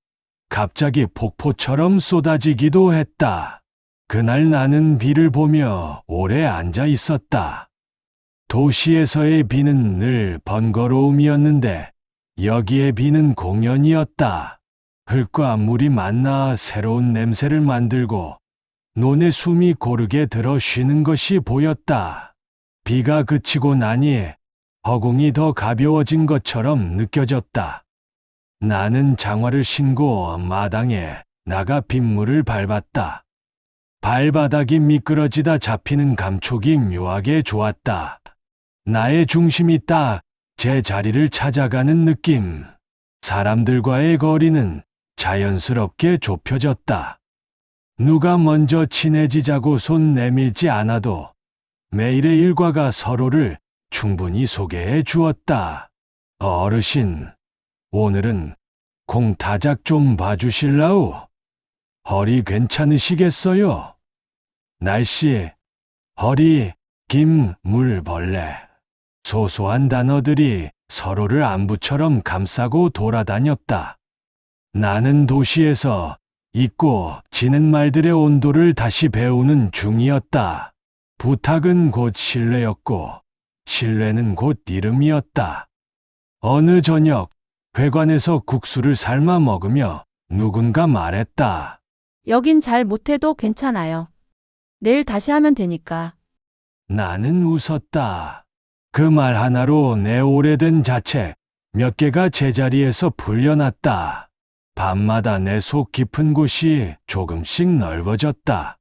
갑자기 폭포처럼 쏟아지기도 했다. 그날 나는 비를 보며 오래 앉아 있었다. 도시에서의 비는 늘 번거로움이었는데 여기의 비는 공연이었다. 흙과 물이 만나 새로운 냄새를 만들고 논의 숨이 고르게 들어 쉬는 것이 보였다. 비가 그치고 나니 허공이 더 가벼워진 것처럼 느껴졌다. 나는 장화를 신고 마당에 나가 빗물을 밟았다. 발바닥이 미끄러지다 잡히는 감촉이 묘하게 좋았다. 나의 중심이 딱 제 자리를 찾아가는 느낌. 사람들과의 거리는 자연스럽게 좁혀졌다. 누가 먼저 친해지자고 손 내밀지 않아도 매일의 일과가 서로를 충분히 소개해 주었다. 어르신, 오늘은 콩 다작 좀 봐주실라우? 허리 괜찮으시겠어요? 날씨, 허리, 김, 물, 벌레. 소소한 단어들이 서로를 안부처럼 감싸고 돌아다녔다. 나는 도시에서 잊고 지는 말들의 온도를 다시 배우는 중이었다. 부탁은 곧 신뢰였고, 신뢰는 곧 이름이었다. 어느 저녁, 회관에서 국수를 삶아 먹으며 누군가 말했다. 여긴 잘 못해도 괜찮아요. 내일 다시 하면 되니까. 나는 웃었다. 그 말 하나로 내 오래된 자책 몇 개가 제자리에서 풀려났다. 밤마다 내 속 깊은 곳이 조금씩 넓어졌다.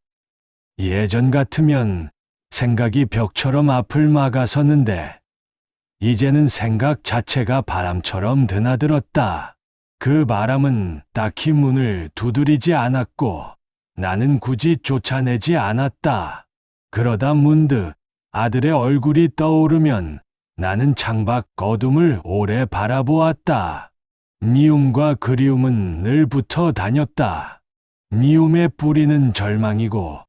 예전 같으면 생각이 벽처럼 앞을 막아섰는데 이제는 생각 자체가 바람처럼 드나들었다. 그 바람은 딱히 문을 두드리지 않았고 나는 굳이 쫓아내지 않았다. 그러다 문득 아들의 얼굴이 떠오르면 나는 창밖 어둠을 오래 바라보았다. 미움과 그리움은 늘 붙어 다녔다. 미움의 뿌리는 절망이고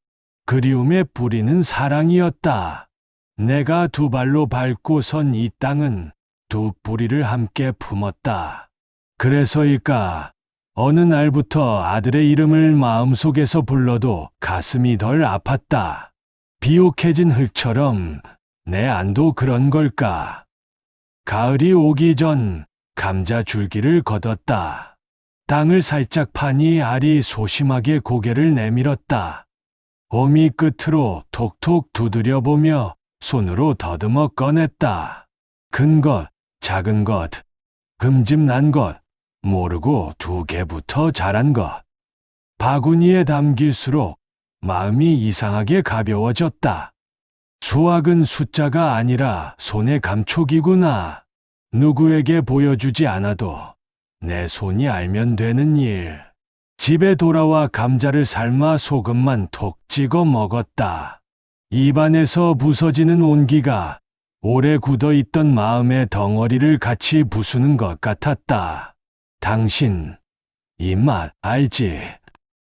그리움의 뿌리는 사랑이었다. 내가 두 발로 밟고 선 이 땅은 두 뿌리를 함께 품었다. 그래서일까 어느 날부터 아들의 이름을 마음속에서 불러도 가슴이 덜 아팠다. 비옥해진 흙처럼 내 안도 그런 걸까. 가을이 오기 전 감자 줄기를 걷었다. 땅을 살짝 파니 알이 소심하게 고개를 내밀었다. 어미 끝으로 톡톡 두드려보며 손으로 더듬어 꺼냈다. 큰 것, 작은 것, 흠집난 것, 모르고 두 개부터 자란 것. 바구니에 담길수록 마음이 이상하게 가벼워졌다. 수확은 숫자가 아니라 손의 감촉이구나. 누구에게 보여주지 않아도 내 손이 알면 되는 일. 집에 돌아와 감자를 삶아 소금만 톡 찍어 먹었다. 입안에서 부서지는 온기가 오래 굳어있던 마음의 덩어리를 같이 부수는 것 같았다. 당신, 이 맛 알지?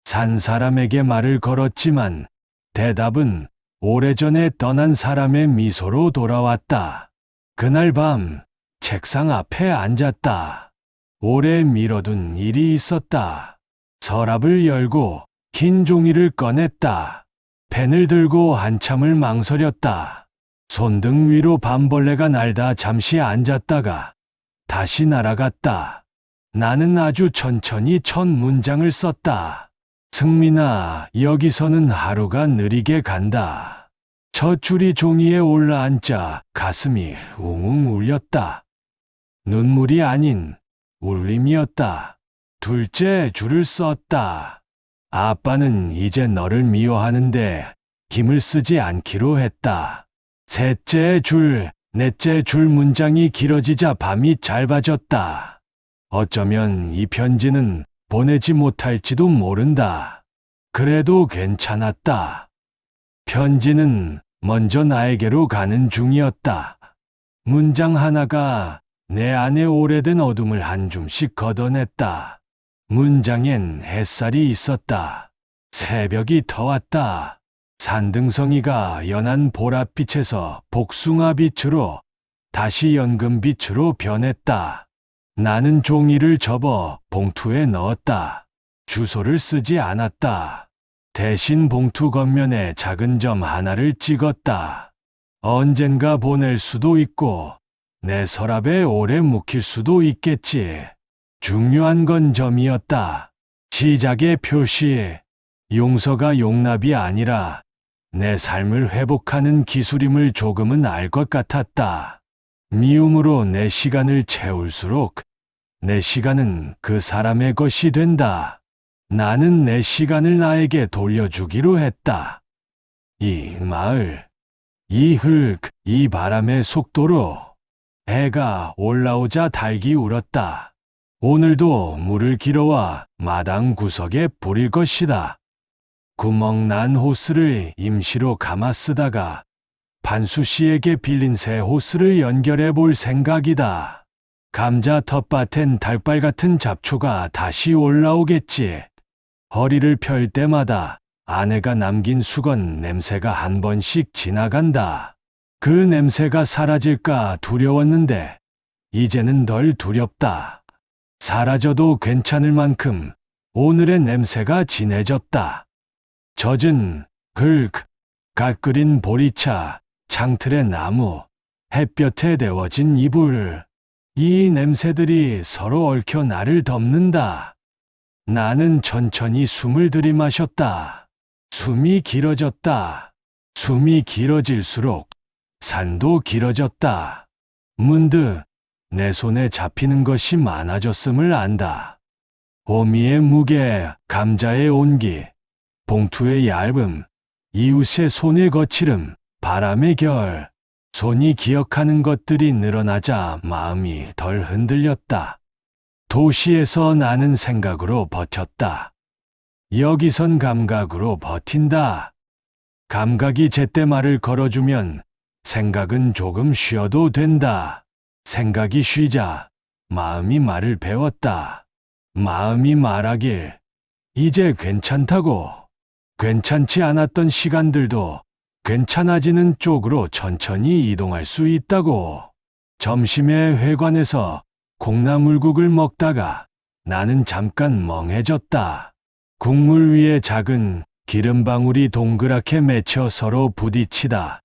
산 사람에게 말을 걸었지만 대답은 오래전에 떠난 사람의 미소로 돌아왔다. 그날 밤 책상 앞에 앉았다. 오래 미뤄둔 일이 있었다. 서랍을 열고 긴 종이를 꺼냈다. 펜을 들고 한참을 망설였다. 손등 위로 밤벌레가 날다 잠시 앉았다가 다시 날아갔다. 나는 아주 천천히 첫 문장을 썼다. 승민아, 여기서는 하루가 느리게 간다. 첫 줄이 종이에 올라앉자 가슴이 웅웅 울렸다. 눈물이 아닌 울림이었다. 둘째 줄을 썼다. 아빠는 이제 너를 미워하는데 힘을 쓰지 않기로 했다. 셋째 줄, 넷째 줄 문장이 길어지자 밤이 짧아졌다. 어쩌면 이 편지는 보내지 못할지도 모른다. 그래도 괜찮았다. 편지는 먼저 나에게로 가는 중이었다. 문장 하나가 내 안의 오래된 어둠을 한 줌씩 걷어냈다. 문장엔 햇살이 있었다. 새벽이 더웠다. 산등성이가 연한 보랏빛에서 복숭아빛으로 다시 연금빛으로 변했다. 나는 종이를 접어 봉투에 넣었다. 주소를 쓰지 않았다. 대신 봉투 겉면에 작은 점 하나를 찍었다. 언젠가 보낼 수도 있고 내 서랍에 오래 묵힐 수도 있겠지. 중요한 건 점이었다. 시작의 표시. 용서가 용납이 아니라 내 삶을 회복하는 기술임을 조금은 알 것 같았다. 미움으로 내 시간을 채울수록 내 시간은 그 사람의 것이 된다. 나는 내 시간을 나에게 돌려주기로 했다. 이 마을, 이 흙, 이 바람의 속도로 해가 올라오자 닭이 울었다. 오늘도 물을 길어와 마당 구석에 뿌릴 것이다. 구멍 난 호스를 임시로 감아 쓰다가 반수 씨에게 빌린 새 호스를 연결해 볼 생각이다. 감자 텃밭엔 닭발 같은 잡초가 다시 올라오겠지. 허리를 펼 때마다 아내가 남긴 수건 냄새가 한 번씩 지나간다. 그 냄새가 사라질까 두려웠는데 이제는 덜 두렵다. 사라져도 괜찮을 만큼 오늘의 냄새가 진해졌다. 젖은 흙, 갓 끓인 보리차, 창틀의 나무, 햇볕에 데워진 이불. 이 냄새들이 서로 얽혀 나를 덮는다. 나는 천천히 숨을 들이마셨다. 숨이 길어졌다. 숨이 길어질수록 산도 길어졌다. 문득 내 손에 잡히는 것이 많아졌음을 안다. 호미의 무게, 감자의 온기, 봉투의 얇음, 이웃의 손의 거칠음, 바람의 결. 손이 기억하는 것들이 늘어나자 마음이 덜 흔들렸다. 도시에서 나는 생각으로 버텼다. 여기선 감각으로 버틴다. 감각이 제때 말을 걸어주면 생각은 조금 쉬어도 된다. 생각이 쉬자 마음이 말을 배웠다. 마음이 말하길 이제 괜찮다고. 괜찮지 않았던 시간들도 괜찮아지는 쪽으로 천천히 이동할 수 있다고. 점심에 회관에서 콩나물국을 먹다가 나는 잠깐 멍해졌다. 국물 위에 작은 기름방울이 동그랗게 맺혀 서로 부딪히다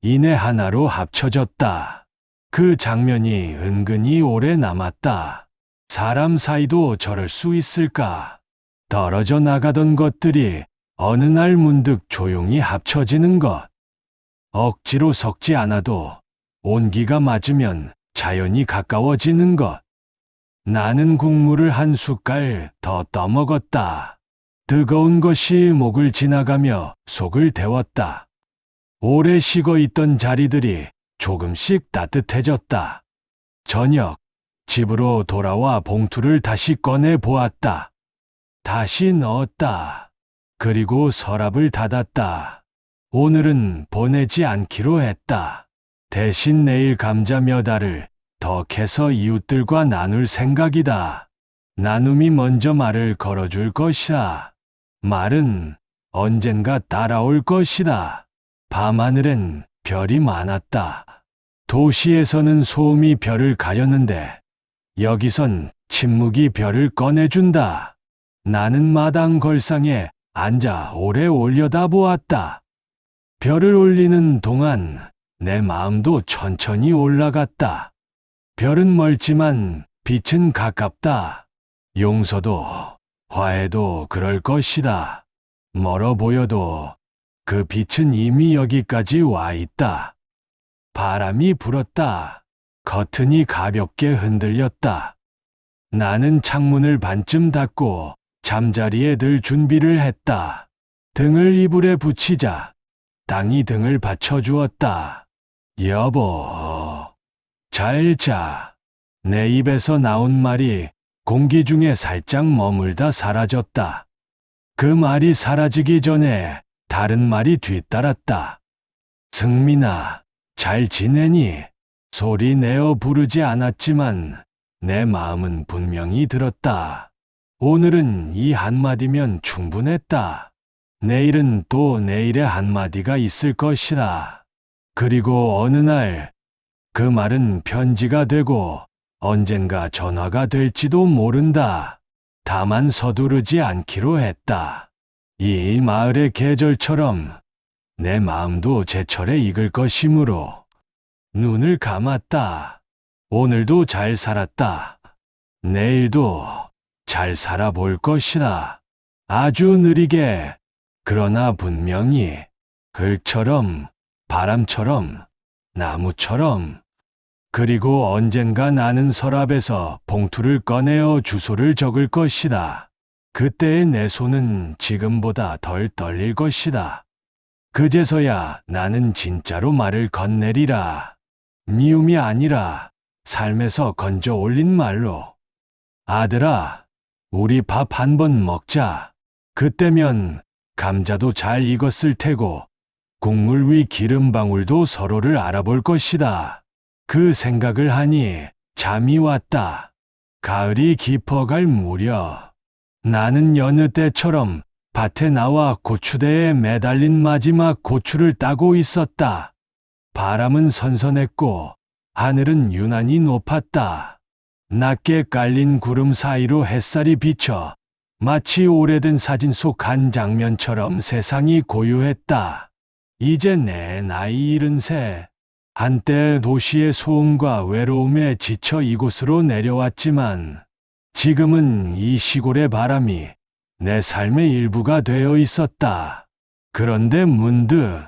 이내 하나로 합쳐졌다. 그 장면이 은근히 오래 남았다. 사람 사이도 저럴 수 있을까? 떨어져 나가던 것들이 어느 날 문득 조용히 합쳐지는 것. 억지로 섞지 않아도 온기가 맞으면 자연히 가까워지는 것. 나는 국물을 한 숟갈 더 떠먹었다. 뜨거운 것이 목을 지나가며 속을 데웠다. 오래 식어 있던 자리들이 조금씩 따뜻해졌다. 저녁, 집으로 돌아와 봉투를 다시 꺼내 보았다. 다시 넣었다. 그리고 서랍을 닫았다. 오늘은 보내지 않기로 했다. 대신 내일 감자 몇 알을 더 캐서 이웃들과 나눌 생각이다. 나눔이 먼저 말을 걸어줄 것이다. 말은 언젠가 따라올 것이다. 밤하늘엔 별이 많았다. 도시에서는 소음이 별을 가렸는데 여기선 침묵이 별을 꺼내준다. 나는 마당 걸상에 앉아 오래 올려다보았다. 별을 올리는 동안 내 마음도 천천히 올라갔다. 별은 멀지만 빛은 가깝다. 용서도 화해도 그럴 것이다. 멀어 보여도 그 빛은 이미 여기까지 와 있다. 바람이 불었다. 커튼이 가볍게 흔들렸다. 나는 창문을 반쯤 닫고 잠자리에 들 준비를 했다. 등을 이불에 붙이자 땅이 등을 받쳐주었다. 여보, 잘 자. 내 입에서 나온 말이 공기 중에 살짝 머물다 사라졌다. 그 말이 사라지기 전에 다른 말이 뒤따랐다. 승민아, 잘 지내니? 소리 내어 부르지 않았지만 내 마음은 분명히 들었다. 오늘은 이 한마디면 충분했다. 내일은 또 내일의 한마디가 있을 것이다. 그리고 어느 날 그 말은 편지가 되고 언젠가 전화가 될지도 모른다. 다만 서두르지 않기로 했다. 이 마을의 계절처럼 내 마음도 제철에 익을 것이므로 눈을 감았다. 오늘도 잘 살았다. 내일도 잘 살아볼 것이다. 아주 느리게, 그러나 분명히. 흙처럼, 바람처럼, 나무처럼. 그리고 언젠가 나는 서랍에서 봉투를 꺼내어 주소를 적을 것이다. 그때의 내 손은 지금보다 덜 떨릴 것이다. 그제서야 나는 진짜로 말을 건네리라. 미움이 아니라 삶에서 건져 올린 말로. 아들아, 우리 밥 한 번 먹자. 그때면 감자도 잘 익었을 테고 국물 위 기름 방울도 서로를 알아볼 것이다. 그 생각을 하니 잠이 왔다. 가을이 깊어갈 무렵 나는 여느 때처럼 밭에 나와 고추대에 매달린 마지막 고추를 따고 있었다. 바람은 선선했고 하늘은 유난히 높았다. 낮게 깔린 구름 사이로 햇살이 비쳐 마치 오래된 사진 속 한 장면처럼 세상이 고요했다. 이제 내 나이 73. 한때 도시의 소음과 외로움에 지쳐 이곳으로 내려왔지만 지금은 이 시골의 바람이 내 삶의 일부가 되어 있었다. 그런데 문득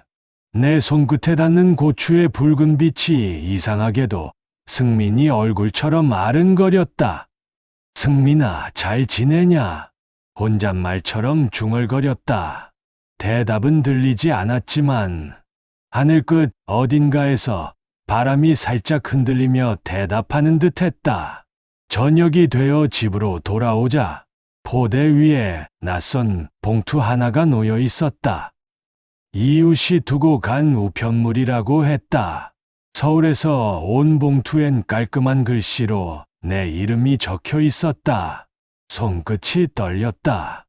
내 손끝에 닿는 고추의 붉은 빛이 이상하게도 승민이 얼굴처럼 아른거렸다. 승민아, 잘 지내냐? 혼잣말처럼 중얼거렸다. 대답은 들리지 않았지만 하늘 끝 어딘가에서 바람이 살짝 흔들리며 대답하는 듯했다. 저녁이 되어 집으로 돌아오자 포대 위에 낯선 봉투 하나가 놓여 있었다. 이웃이 두고 간 우편물이라고 했다. 서울에서 온 봉투엔 깔끔한 글씨로 내 이름이 적혀 있었다. 손끝이 떨렸다.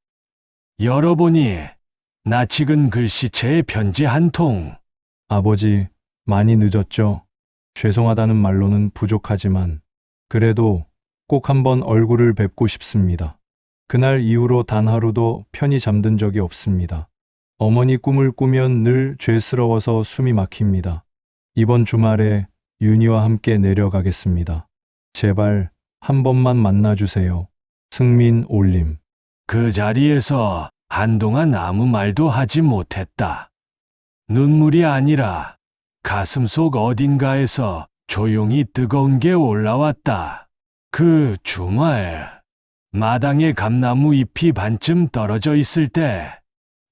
열어보니 낯익은 글씨체의 편지 한 통. 아버지, 많이 늦었죠? 죄송하다는 말로는 부족하지만 그래도 꼭 한번 얼굴을 뵙고 싶습니다. 그날 이후로 단 하루도 편히 잠든 적이 없습니다. 어머니 꿈을 꾸면 늘 죄스러워서 숨이 막힙니다. 이번 주말에 윤희와 함께 내려가겠습니다. 제발 한 번만 만나주세요. 승민 올림. 그 자리에서 한동안 아무 말도 하지 못했다. 눈물이 아니라 가슴속 어딘가에서 조용히 뜨거운 게 올라왔다. 그 주말, 마당에 감나무 잎이 반쯤 떨어져 있을 때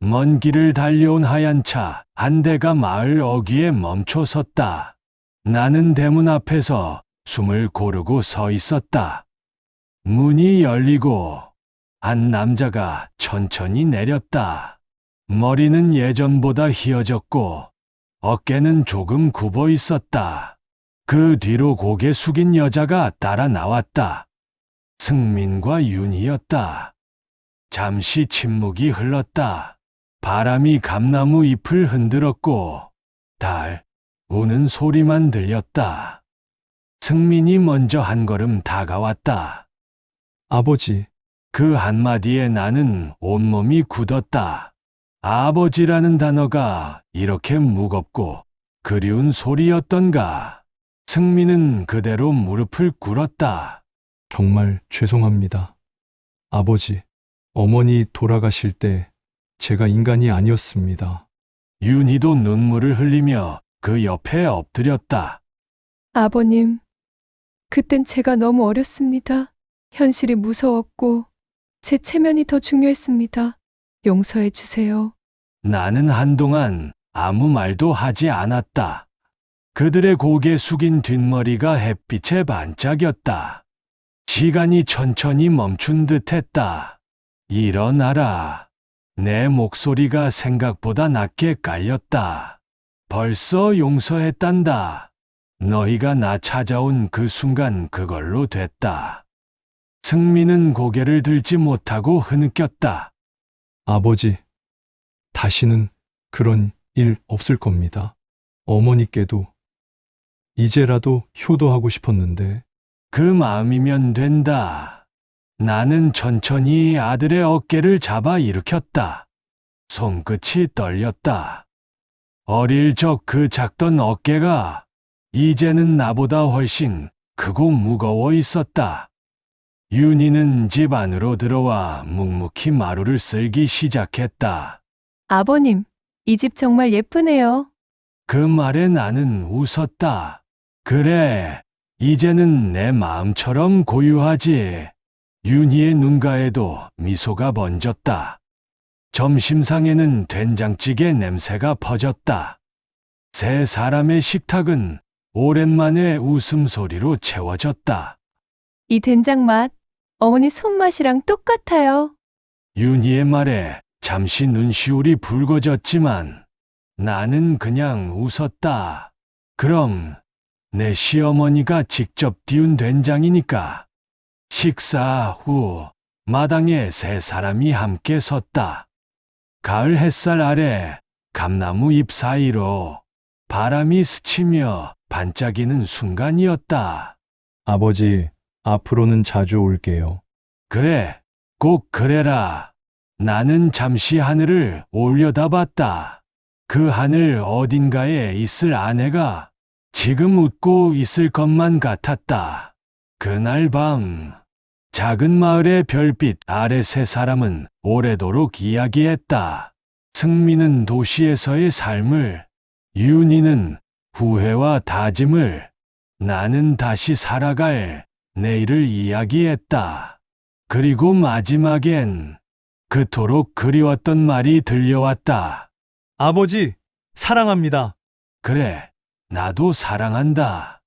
먼 길을 달려온 하얀 차 한 대가 마을 어귀에 멈춰 섰다. 나는 대문 앞에서 숨을 고르고 서 있었다. 문이 열리고 한 남자가 천천히 내렸다. 머리는 예전보다 휘어졌고 어깨는 조금 굽어 있었다. 그 뒤로 고개 숙인 여자가 따라 나왔다. 승민과 윤희였다. 잠시 침묵이 흘렀다. 바람이 감나무 잎을 흔들었고 달 우는 소리만 들렸다. 승민이 먼저 한 걸음 다가왔다. 아버지, 그 한마디에 나는 온몸이 굳었다. 아버지라는 단어가 이렇게 무겁고 그리운 소리였던가. 승민은 그대로 무릎을 꿇었다. 정말 죄송합니다. 아버지, 어머니 돌아가실 때 제가 인간이 아니었습니다. 윤희도 눈물을 흘리며 그 옆에 엎드렸다. 아버님, 그땐 제가 너무 어렸습니다. 현실이 무서웠고 제 체면이 더 중요했습니다. 용서해 주세요. 나는 한동안 아무 말도 하지 않았다. 그들의 고개 숙인 뒷머리가 햇빛에 반짝였다. 시간이 천천히 멈춘 듯했다. 일어나라. 내 목소리가 생각보다 낮게 깔렸다. 벌써 용서했단다. 너희가 나 찾아온 그 순간 그걸로 됐다. 승민은 고개를 들지 못하고 흐느꼈다. 아버지, 다시는 그런 일 없을 겁니다. 어머니께도 이제라도 효도하고 싶었는데. 그 마음이면 된다. 나는 천천히 아들의 어깨를 잡아 일으켰다. 손끝이 떨렸다. 어릴 적 그 작던 어깨가 이제는 나보다 훨씬 크고 무거워 있었다. 윤희는 집 안으로 들어와 묵묵히 마루를 쓸기 시작했다. 아버님, 이 집 정말 예쁘네요. 그 말에 나는 웃었다. 그래, 이제는 내 마음처럼 고요하지. 윤희의 눈가에도 미소가 번졌다. 점심상에는 된장찌개 냄새가 퍼졌다. 세 사람의 식탁은 오랜만에 웃음소리로 채워졌다. 이 된장 맛, 어머니 손맛이랑 똑같아요. 윤희의 말에 잠시 눈시울이 붉어졌지만 나는 그냥 웃었다. 그럼 내 시어머니가 직접 띄운 된장이니까. 식사 후 마당에 세 사람이 함께 섰다. 가을 햇살 아래 감나무 잎 사이로 바람이 스치며 반짝이는 순간이었다. 아버지, 앞으로는 자주 올게요. 그래, 꼭 그래라. 나는 잠시 하늘을 올려다봤다. 그 하늘 어딘가에 있을 아내가 지금 웃고 있을 것만 같았다. 그날 밤, 작은 마을의 별빛 아래 세 사람은 오래도록 이야기했다. 승민은 도시에서의 삶을, 윤희는 후회와 다짐을, 나는 다시 살아갈 내일을 이야기했다. 그리고 마지막엔 그토록 그리웠던 말이 들려왔다. 아버지, 사랑합니다. 그래, 나도 사랑한다.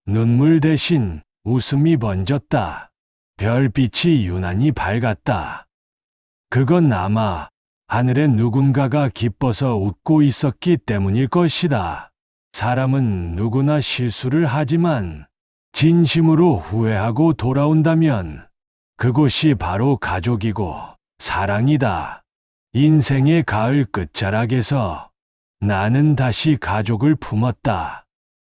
눈물 대신 웃음이 번졌다. 별빛이 유난히 밝았다. 그건 아마 하늘에 누군가가 기뻐서 웃고 있었기 때문일 것이다. 사람은 누구나 실수를 하지만 진심으로 후회하고 돌아온다면 그곳이 바로 가족이고 사랑이다. 인생의 가을 끝자락에서 나는 다시 가족을 품었다.